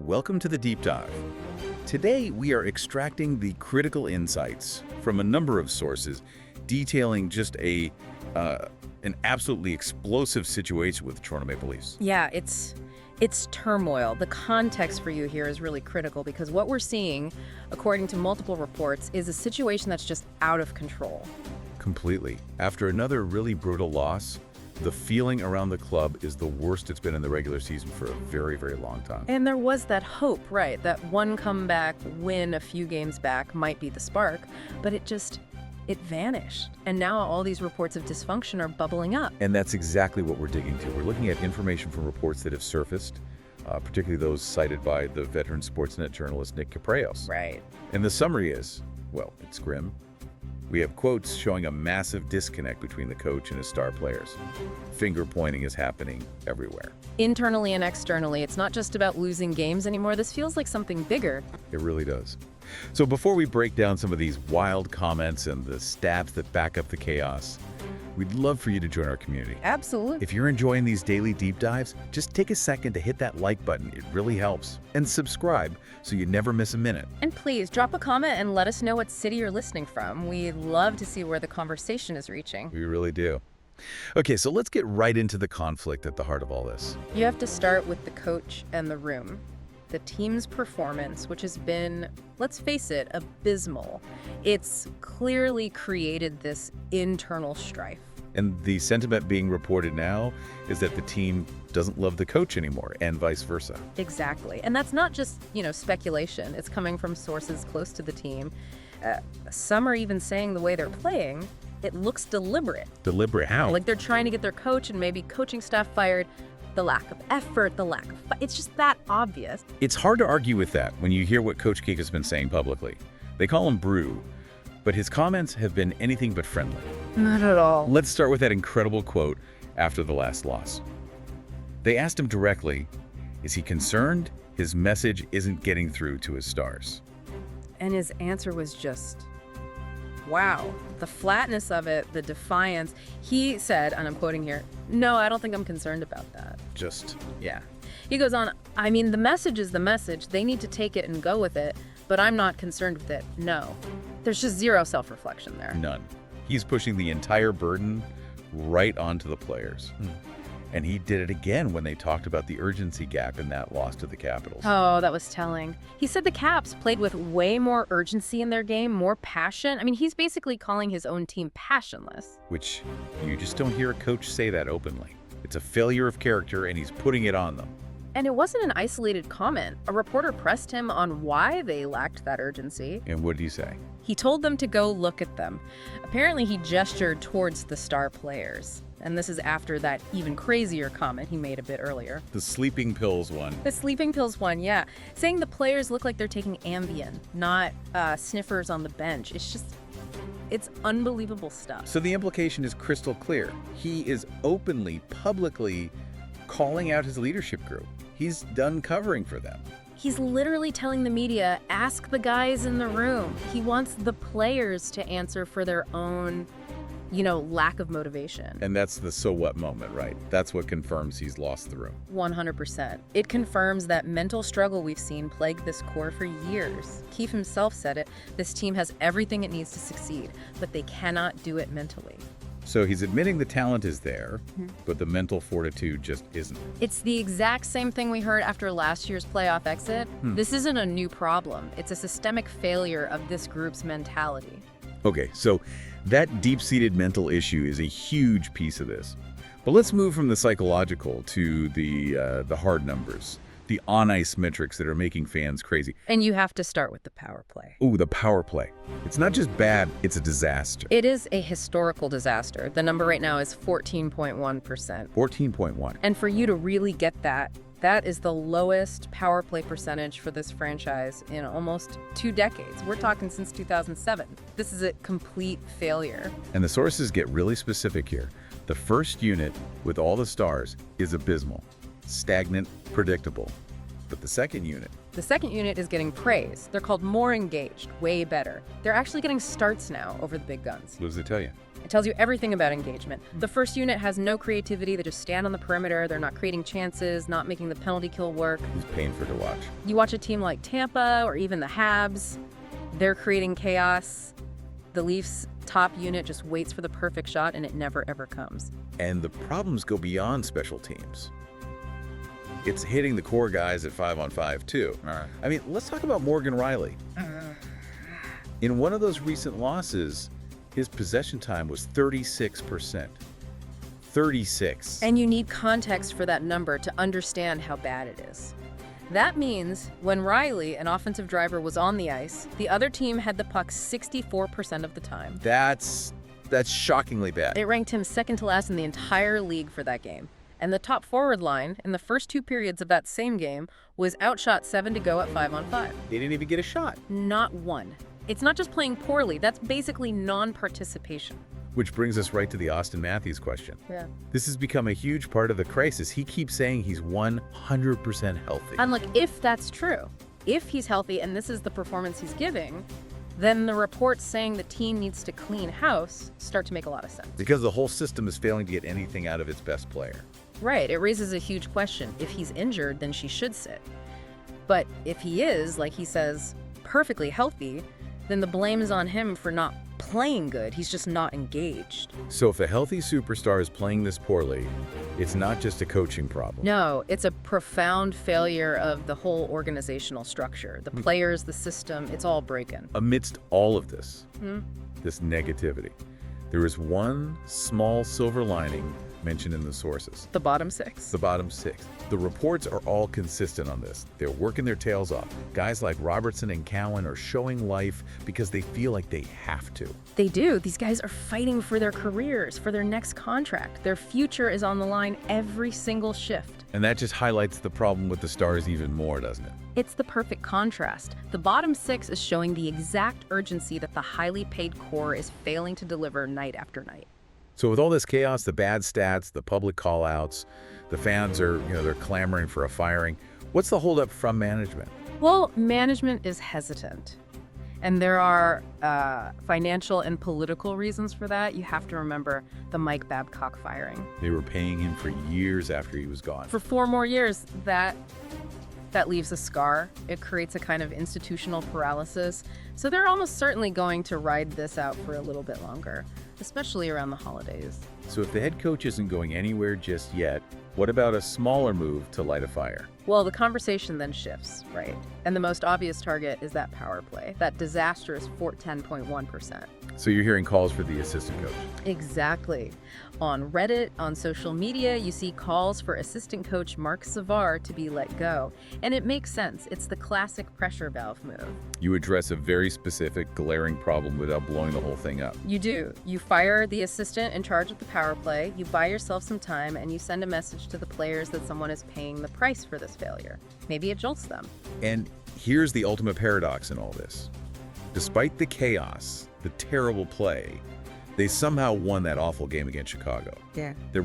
welcome to the Deep Dive. Today, we are extracting the critical insights from a number of sources, detailing just an absolutely explosive situation with the Toronto Maple Leafs. Yeah, it's turmoil. The context for you here is really critical because what we're seeing, according to multiple reports, is a situation that's just out of control. Completely. After another really brutal loss, the feeling around the club is the worst it's been in the regular season for a very, very long time. And there was that hope, right, that one comeback win a few games back might be the spark, but it vanished. And now all these reports of dysfunction are bubbling up. And that's exactly what we're digging to. We're looking at information from reports that have surfaced, particularly those cited by the veteran Sportsnet journalist Nick Capreos. Right. And the summary is, well, it's grim. We have quotes showing a massive disconnect between the coach and his star players. Finger pointing is happening everywhere. Internally and externally, it's not just about losing games anymore. This feels like something bigger. It really does. So before we break down some of these wild comments and the stats that back up the chaos, we'd love for you to join our community. Absolutely. If you're enjoying these daily deep dives, just take a second to hit that like button. It really helps. And subscribe so you never miss a minute. And please drop a comment and let us know what city you're listening from. We love to see where the conversation is reaching. We really do. Okay, so let's get right into the conflict at the heart of all this. You have to start with the coach and the room. The team's performance, which has been, let's face it, abysmal. It's clearly created this internal strife. And the sentiment being reported now is that the team doesn't love the coach anymore, and vice versa. Exactly. And that's not just, speculation. It's coming from sources close to the team. Some are even saying the way they're playing, it looks deliberate. Deliberate how? Like they're trying to get their coach and maybe coaching staff fired. The lack of effort, it's just that obvious. It's hard to argue with that when you hear what Coach Keek has been saying publicly. They call him Brew, but his comments have been anything but friendly. Not at all. Let's start with that incredible quote after the last loss. They asked him directly, is he concerned his message isn't getting through to his stars? And his answer was just, wow. The flatness of it, the defiance. He said, and I'm quoting here, no, I don't think I'm concerned about that. Yeah. He goes on, I mean, the message is the message. They need to take it and go with it, but I'm not concerned with it. No. There's just zero self-reflection there. None. He's pushing the entire burden right onto the players. And he did it again when they talked about the urgency gap in that loss to the Capitals. Oh, that was telling. He said the Caps played with way more urgency in their game, more passion. I mean, he's basically calling his own team passionless. Which you just don't hear a coach say that openly. It's a failure of character, and he's putting it on them. And it wasn't an isolated comment. A reporter pressed him on why they lacked that urgency. And what did he say? He told them to go look at them. Apparently, he gestured towards the star players. And this is after that even crazier comment he made a bit earlier. The sleeping pills one. The sleeping pills one, yeah. Saying the players look like they're taking Ambien, not sniffers on the bench. It's unbelievable stuff. So the implication is crystal clear. He is openly, publicly calling out his leadership group. He's done covering for them. He's literally telling the media, ask the guys in the room. He wants the players to answer for their own lack of motivation. And that's the so what moment, right? That's what confirms he's lost the room. 100%. It confirms that mental struggle we've seen plague this core for years. Keefe himself said it, this team has everything it needs to succeed, but they cannot do it mentally. So he's admitting the talent is there, but the mental fortitude just isn't. It's the exact same thing we heard after last year's playoff exit. This isn't a new problem. It's a systemic failure of this group's mentality. Okay, so that deep-seated mental issue is a huge piece of this. But let's move from the psychological to the hard numbers, the on-ice metrics that are making fans crazy. And you have to start with the power play. Ooh, the power play. It's not just bad, it's a disaster. It is a historical disaster. The number right now is 14.1%. 14.1. And for you to really get that, that is the lowest power play percentage for this franchise in almost 2 decades. We're talking since 2007. This is a complete failure. And the sources get really specific here. The first unit with all the stars is abysmal, stagnant, predictable. But the second unit, The second unit is getting praise. They're called more engaged, way better. They're actually getting starts now over the big guns. What does it tell you? It tells you everything about engagement. The first unit has no creativity. They just stand on the perimeter. They're not creating chances, not making the penalty kill work. It's painful to watch. You watch a team like Tampa or even the Habs, they're creating chaos. The Leafs top unit just waits for the perfect shot and it never ever comes. And the problems go beyond special teams. It's hitting the core guys at 5-on-5 too. I mean, let's talk about Morgan Riley. In one of those recent losses, his possession time was 36%. 36. And you need context for that number to understand how bad it is. That means when Riley, an offensive driver, was on the ice, the other team had the puck 64% of the time. That's shockingly bad. It ranked him second to last in the entire league for that game. And the top forward line, in the first 2 periods of that same game, was outshot 7 to go at 5-on-5. They didn't even get a shot. Not one. It's not just playing poorly, that's basically non-participation. Which brings us right to the Austin Matthews question. Yeah. This has become a huge part of the crisis. He keeps saying he's 100% healthy. And look, if that's true, if he's healthy and this is the performance he's giving, then the reports saying the team needs to clean house start to make a lot of sense. Because the whole system is failing to get anything out of its best player. Right, it raises a huge question. If he's injured, then she should sit. But if he is, like he says, perfectly healthy, then the blame is on him for not playing good. He's just not engaged. So if a healthy superstar is playing this poorly, it's not just a coaching problem. No, it's a profound failure of the whole organizational structure. The players, the system, it's all broken. Amidst all of this, this negativity, there is one small silver lining mentioned in the sources. The bottom 6. The bottom 6. The reports are all consistent on this. They're working their tails off. Guys like Robertson and Cowan are showing life because they feel like they have to. They do. These guys are fighting for their careers, for their next contract. Their future is on the line every single shift. And that just highlights the problem with the Stars even more, doesn't it? It's the perfect contrast. The bottom 6 is showing the exact urgency that the highly paid core is failing to deliver night after night. So with all this chaos, the bad stats, the public call-outs, the fans are, they're clamoring for a firing. What's the holdup from management? Well, management is hesitant. And there are financial and political reasons for that. You have to remember the Mike Babcock firing. They were paying him for years after he was gone. For 4 more years, that leaves a scar. It creates a kind of institutional paralysis. So they're almost certainly going to ride this out for a little bit longer, especially around the holidays. So if the head coach isn't going anywhere just yet, what about a smaller move to light a fire? Well, the conversation then shifts, right? And the most obvious target is that power play, that disastrous 10.1%. So you're hearing calls for the assistant coach. Exactly. On Reddit, on social media, you see calls for assistant coach Mark Savard to be let go. And it makes sense. It's the classic pressure valve move. You address a very specific, glaring problem without blowing the whole thing up. You do. You fire the assistant in charge of the power play, you buy yourself some time, and you send a message to the players that someone is paying the price for this failure. Maybe it jolts them. And here's the ultimate paradox in all this. Despite the chaos, the terrible play, they somehow won that awful game against Chicago. Yeah. They're